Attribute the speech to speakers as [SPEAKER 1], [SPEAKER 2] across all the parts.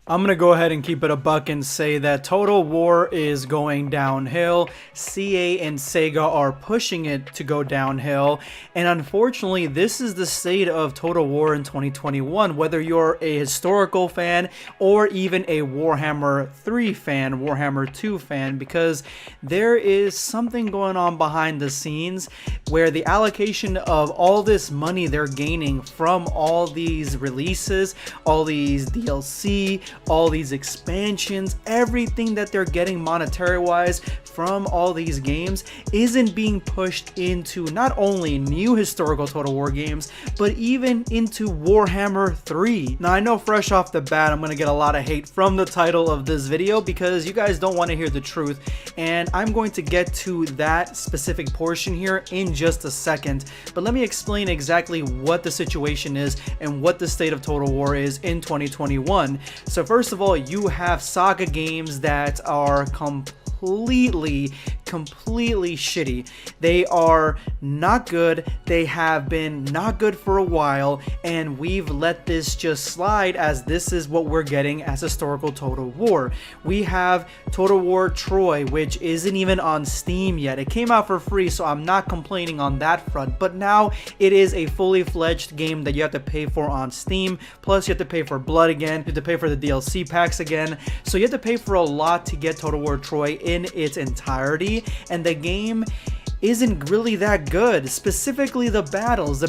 [SPEAKER 1] I'm gonna go ahead and keep it a buck and say that Total War is going downhill. CA and Sega are pushing it to go downhill, and unfortunately this is the state of Total War in 2021, whether you're a historical fan or even a Warhammer 3 fan, Warhammer 2 fan, because there is something going on behind the scenes where the allocation of all this money they're gaining from all these releases, all these DLC, all these expansions, everything that they're getting monetary wise from all these games isn't being pushed into not only new historical Total War games, but even into Warhammer 3. Now I know fresh off the bat I'm gonna get a lot of hate from the title of this video because you guys don't want to hear the truth, and I'm going to get to that specific portion here in just a second, but let me explain exactly what the situation is and what the state of Total War is in 2021. So first of all, you have Saga games that are completely shitty. They are not good. They have been not good for a while, and we've let this just slide as this is what we're getting as historical Total War. We have Total War Troy, which isn't even on Steam yet. It came out for free, so I'm not complaining on that front, but now it is a fully fledged game that you have to pay for on Steam, plus you have to pay for blood again, you have to pay for the DLC packs again, so you have to pay for a lot to get Total War Troy in its entirety, and the game isn't really that good. Specifically the battles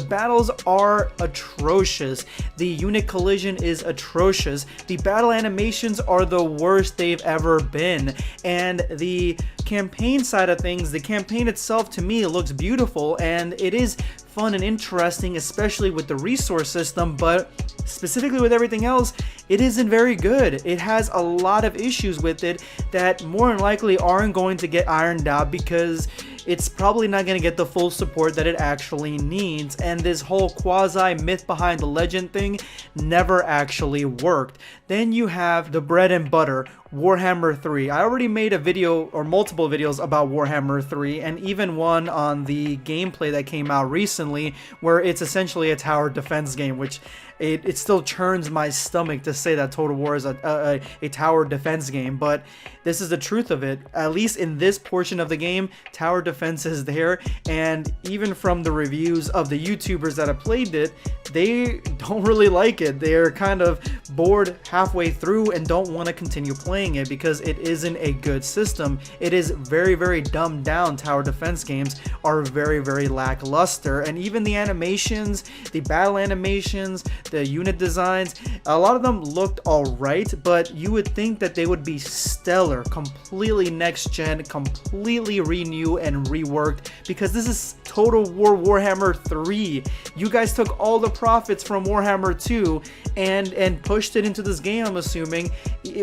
[SPEAKER 1] are atrocious. The unit collision is atrocious. The battle animations are the worst they've ever been, and the campaign side of things, the campaign itself to me looks beautiful and it is fun and interesting, especially with the resource system, but specifically with everything else, it isn't very good. It has a lot of issues with it that more than likely aren't going to get ironed out because it's probably not going to get the full support that it actually needs, and this whole quasi myth behind the legend thing never actually worked. Then you have the bread and butter, Warhammer 3. I already made a video or multiple videos about Warhammer 3, and even one on the gameplay that came out recently where it's essentially a tower defense game, which it still churns my stomach to say that Total War is a tower defense game, but this is the truth of it. At least in this portion of the game, tower defense is there, and even from the reviews of the YouTubers that have played it, they don't really like it. They're kind of bored halfway through and don't want to continue playing it because it isn't a good system. It is very dumbed down. Tower defense games are very lackluster, and even the animations, the battle animations, the unit designs, a lot of them looked alright, but you would think that they would be stellar, completely next gen, completely renewed and reworked, because this is Total War Warhammer 3. You guys took all the profits from Warhammer 2 and pushed it into this game, I'm assuming,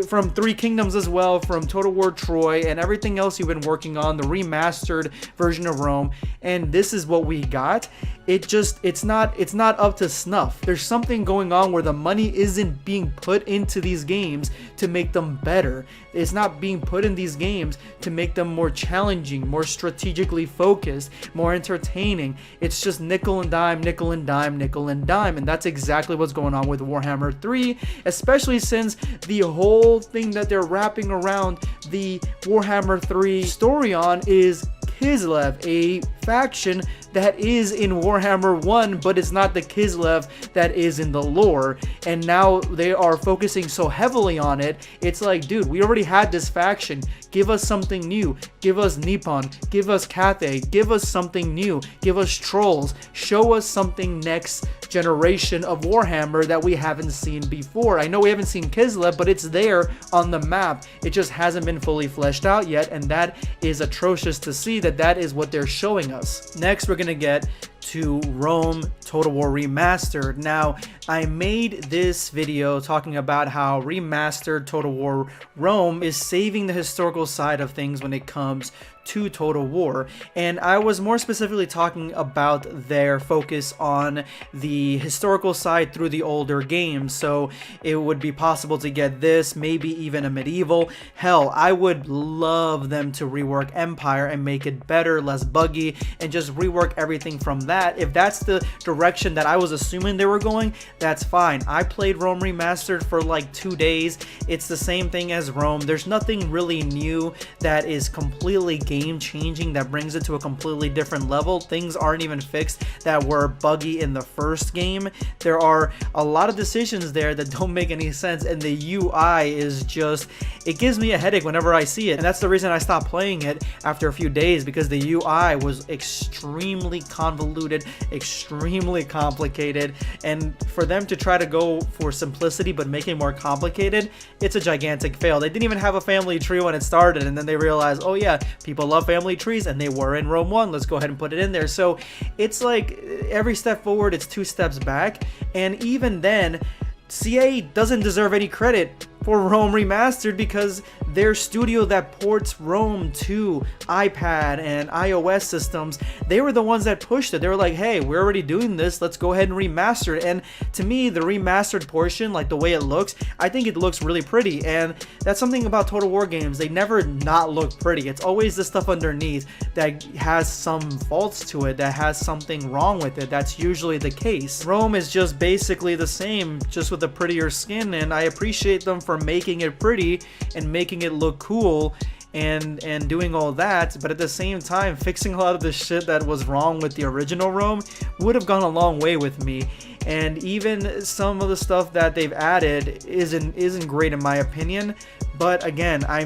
[SPEAKER 1] from Three Kingdoms as well, from Total War Troy and everything else you've been working on, the remastered version of Rome, and this is what we got. It's not up to snuff. There's something going on where the money isn't being put into these games to make them better. It's not being put in these games to make them more challenging, more strategically focused, more entertaining. It's just nickel and dime, nickel and dime, nickel and dime, and that's exactly what's going on with Warhammer 3, especially since the whole thing that they're wrapping around the Warhammer 3 story on is Kislev, a faction that is in Warhammer 1, but it's not the Kislev that is in the lore, and now they are focusing so heavily on it. It's like, dude, we already had this faction. Give us something new. Give us Nippon. Give us Cathay. Give us something new. Give us Trolls. Show us something next generation of Warhammer that we haven't seen before. I know we haven't seen Kislev, but it's there on the map. It just hasn't been fully fleshed out yet, and that is atrocious to see that is what they're showing us. Next, we're gonna get to Rome Total War Remastered. Now, I made this video talking about how remastered Total War Rome is saving the historical side of things when it comes to Total War, and I was more specifically talking about their focus on the historical side through the older games. So it would be possible to get this, maybe even a medieval. Hell, I would love them to rework Empire and make it better, less buggy, and just rework everything from that that, if that's the direction that I was assuming they were going, that's fine. I played Rome Remastered for like 2 days. It's the same thing as Rome. There's nothing really new that is completely game changing that brings it to a completely different level. Things aren't even fixed that were buggy in the first game. There are a lot of decisions there that don't make any sense, and the UI is just, it gives me a headache whenever I see it. And that's the reason I stopped playing it after a few days, because the UI was extremely convoluted, extremely complicated, and for them to try to go for simplicity but make it more complicated, it's a gigantic fail. They didn't even have a family tree when it started, and then they realized, oh yeah, people love family trees, and they were in Rome 1, let's go ahead and put it in there. So it's like every step forward, it's 2 steps back, and even then, CA doesn't deserve any credit for Rome Remastered, because their studio that ports Rome to iPad and iOS systems, they were the ones that pushed it. They were like, hey, we're already doing this, let's go ahead and remaster it. And to me, the remastered portion, like the way it looks, I think it looks really pretty. And that's something about Total War games, they never not look pretty. It's always the stuff underneath that has some faults to it, that has something wrong with it. That's usually the case. Rome is just basically the same, just with a prettier skin, and I appreciate them for making it pretty and making it look cool and doing all that, but at the same time fixing a lot of the shit that was wrong with the original Rome would have gone a long way with me. And even some of the stuff that they've added isn't great in my opinion. But again, I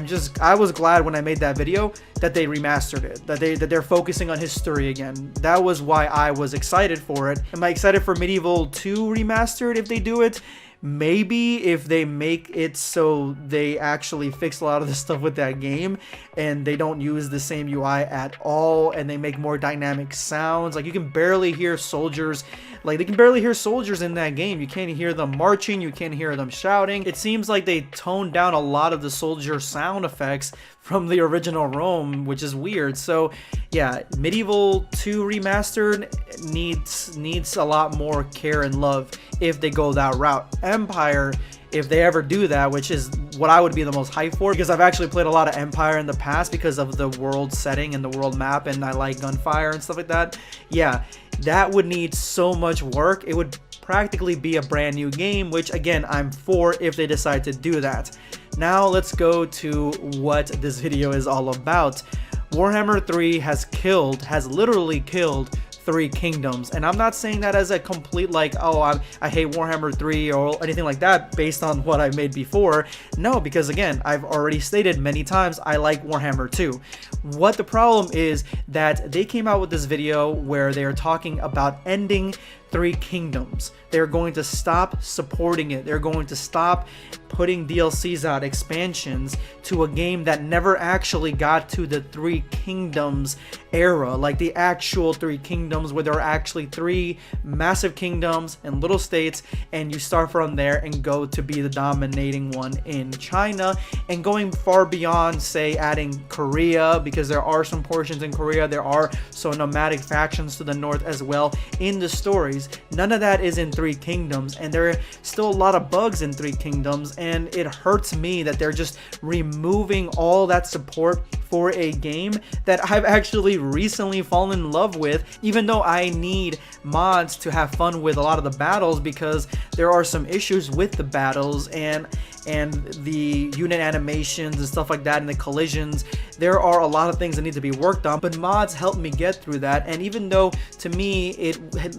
[SPEAKER 1] was glad when I made that video that they remastered it, that they're focusing on history again. That was why I was excited for it. Am I excited for Medieval 2 remastered if they do it? Maybe, if they make it so they actually fix a lot of the stuff with that game and they don't use the same UI at all, and they make more dynamic sounds. Like, you can barely hear soldiers, like they can barely hear soldiers in that game. You can't hear them marching, you can't hear them shouting. It seems like they toned down a lot of the soldier sound effects from the original Rome, which is weird. So yeah, Medieval 2 remastered needs a lot more care and love if they go that route. Empire, if they ever do that, which is what I would be the most hyped for, because I've actually played a lot of Empire in the past because of the world setting and the world map, and I like gunfire and stuff like that. Yeah, that would need so much work. It would practically be a brand new game, which again, I'm for if they decide to do that. Now let's go to what this video is all about. Warhammer 3 has literally killed 3 kingdoms, and I'm not saying that as a complete like, oh, I hate Warhammer 3 or anything like that based on what I made before. No, because again, I've already stated many times I like Warhammer 2. What the problem is that they came out with this video where they are talking about ending 3 kingdoms. They're going to stop supporting it. They're going to stop putting DLCs out, expansions, to a game that never actually got to the 3 kingdoms era, like the actual 3 kingdoms where there are actually 3 massive kingdoms and little states, and you start from there and go to be the dominating one in China, and going far beyond, say, adding Korea, because there are some portions in Korea. There are some nomadic factions to the north as well in the stories. None of that is in 3 kingdoms, and there are still a lot of bugs in 3 kingdoms, and it hurts me that they're just removing all that support for a game that I've actually recently fallen in love with, even though I need mods to have fun with a lot of the battles, because there are some issues with the battles and the unit animations and stuff like that, and the collisions. There are a lot of things that need to be worked on, but mods help me get through that. And even though to me it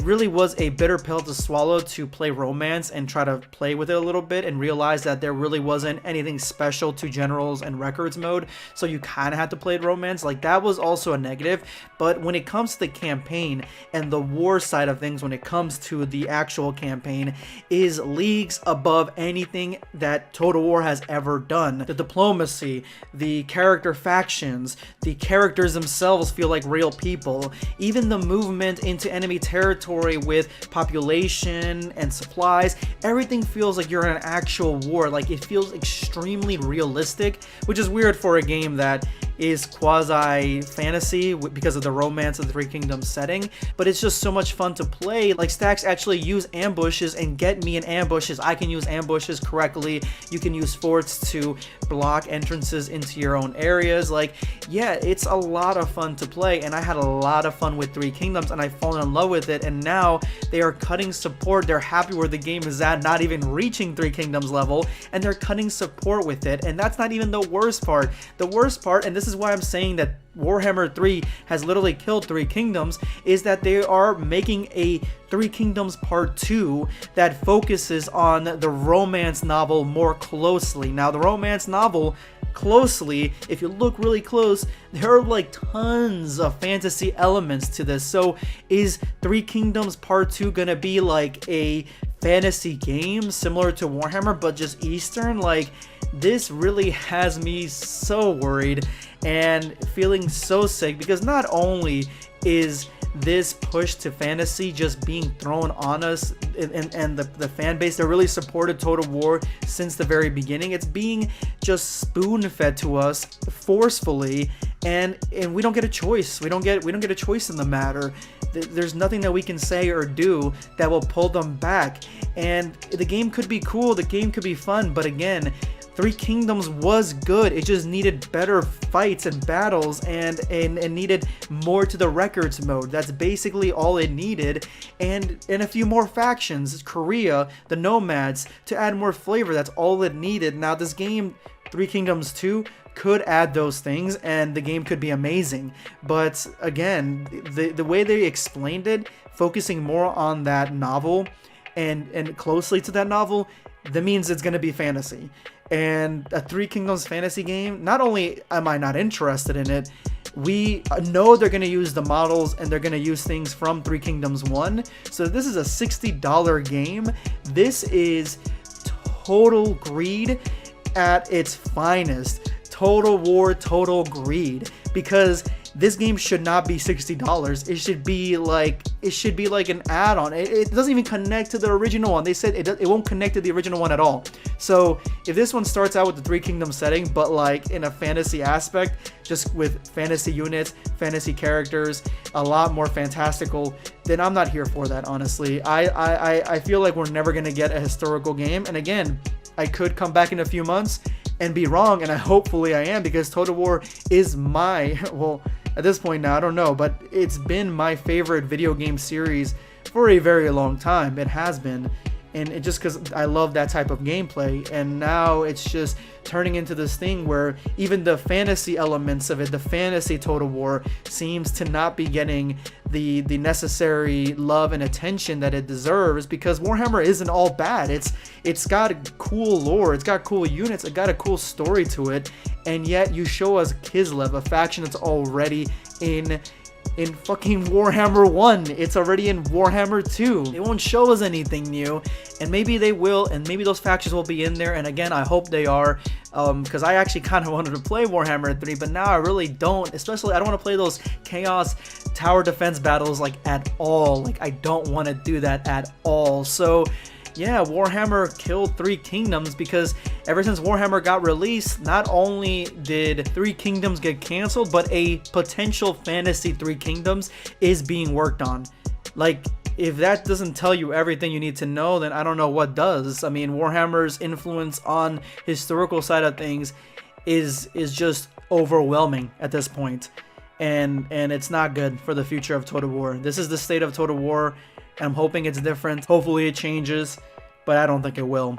[SPEAKER 1] really was a bitter pill to swallow to play Romance and try to play with it a little bit and realize that there really wasn't anything special to Generals and Records mode, so you kind of had to play Romance, like that was also a negative. But when it comes to the campaign and the war side of things, when it comes to the actual campaign, is leagues above anything that Total War has ever done. The diplomacy, the character factions, the characters themselves feel like real people. Even the movement into enemy territory with population and supplies, everything feels like you're in an actual war. Like, it feels extremely realistic, which is weird for a game that is quasi fantasy because of the romance of the Three Kingdoms setting, but it's just so much fun to play. Like, stacks actually use ambushes and get me in ambushes. I can use ambushes correctly. You can use forts to block entrances into your own areas. Like, yeah, it's a lot of fun to play, and I had a lot of fun with Three Kingdoms, and I fallen in love with it. And now they are cutting support. They're happy where the game is at, not even reaching Three Kingdoms level, and they're cutting support with it. And that's not even the worst part. The worst part, and this is why I'm saying that Warhammer 3 has literally killed Three Kingdoms, is that they are making a Three Kingdoms Part 2 that focuses on the romance novel more closely. Now, the romance novel closely, if you look really close, there are like tons of fantasy elements to this. So is Three Kingdoms Part 2 gonna be like a fantasy game similar to Warhammer but just Eastern? Like, this really has me so worried and feeling so sick, because not only is this push to fantasy just being thrown on us, and the fan base that really supported Total War since the very beginning, it's being just spoon-fed to us forcefully, and we don't get a choice. We don't get a choice in the matter. There's nothing that we can say or do that will pull them back. And the game could be cool, the game could be fun, but again, Three Kingdoms was good. It just needed better fights and battles, and needed more to the records mode. That's basically all it needed, and a few more factions, Korea, the Nomads, to add more flavor. That's all it needed. Now this game, Three Kingdoms 2, could add those things, and the game could be amazing. But again, the way they explained it, focusing more on that novel and closely to that novel, that means it's going to be fantasy. And a Three Kingdoms fantasy game, not only am I not interested in it, we know they're going to use the models and they're going to use things from Three Kingdoms 1. So this is a $60 game. This is total greed at its finest. Total War, total greed. Because this game should not be $60. It should be like an add-on. It doesn't even connect to the original one. They said it won't connect to the original one at all. So if this one starts out with the Three Kingdoms setting, but like in a fantasy aspect, just with fantasy units, fantasy characters, a lot more fantastical, then I'm not here for that, honestly. I feel like we're never gonna get a historical game. And again, I could come back in a few months and be wrong, and hopefully I am, because Total War is my, well, at this point now, I don't know, but it's been my favorite video game series for a very long time. It has been. And it just because I love that type of gameplay, and now it's just turning into this thing where even the fantasy elements of it, the fantasy Total War, seems to not be getting the necessary love and attention that it deserves, because Warhammer isn't all bad. It's got cool lore, it's got cool units, it got a cool story to it, and yet you show us Kislev, a faction that's already in fucking Warhammer 1. It's already in Warhammer 2. They won't show us anything new, and maybe they will, and maybe those factions will be in there, and again, I hope they are, because I actually kind of wanted to play Warhammer 3, but now I really don't. Especially, I don't want to play those Chaos Tower Defense battles, like, at all. Like, I don't want to do that at all. So yeah, Warhammer killed Three Kingdoms, because ever since Warhammer got released, not only did Three Kingdoms get canceled, but a potential fantasy Three Kingdoms is being worked on. Like, if that doesn't tell you everything you need to know, then I don't know what does. I mean, Warhammer's influence on historical side of things is just overwhelming at this point. And it's not good for the future of Total War. This is the state of Total War. I'm hoping it's different. Hopefully it changes, but I don't think it will.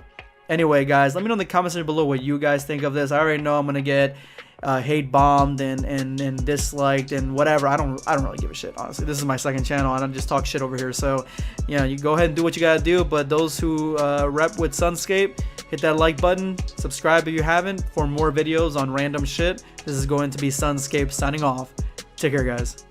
[SPEAKER 1] Anyway, guys, let me know in the comments below what you guys think of this. I already know I'm gonna get hate bombed and disliked and whatever. I don't really give a shit, honestly. This is my second channel and I just talk shit over here. So yeah, you go ahead and do what you gotta do. But those who rep with Sunscape, hit that like button, subscribe if you haven't for more videos on random shit. This is going to be Sunscape signing off. Take care, guys.